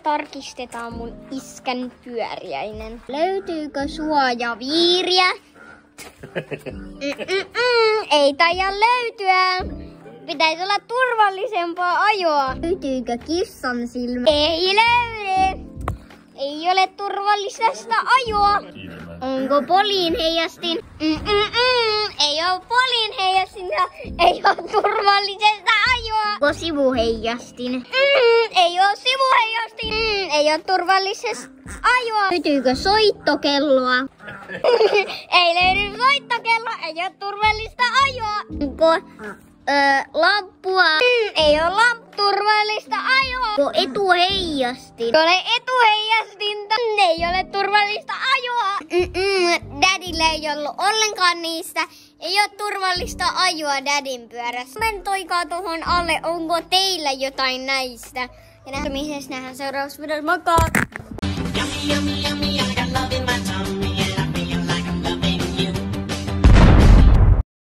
tarkistetaan mun iskän pyöriäinen. Löytyykö suojaviiriä? Ei taida löytyä. Pitäisi olla turvallisempaa ajoa. Löytyykö kissan silmä? Ei löydy. Ei ole turvallista ajoa. Onko poliin heijastin? Ei ole poliin heijastin. Ei ole turvallisesta ajoa. Onko sivuheijastin? Ei ole sivuheijastin. Ei ole turvallisesta ajoa. Löytyykö soittokelloa? Ei löydy soittokelloa. Ei ole turvallista ajoa. Onko lamppua? Ei ole turvallista ajoa. Onko etuheijastin? Ei ole etuheijastinta. Ei ole turvallista ajoa. Daddyllä ei ollut ollenkaan niistä. Ei ole turvallista ajoa Daddyn pyörässä. Kommentoikaa tuohon alle, onko teillä jotain näistä. Ja nähdään seuraavassa videossa. Moikka!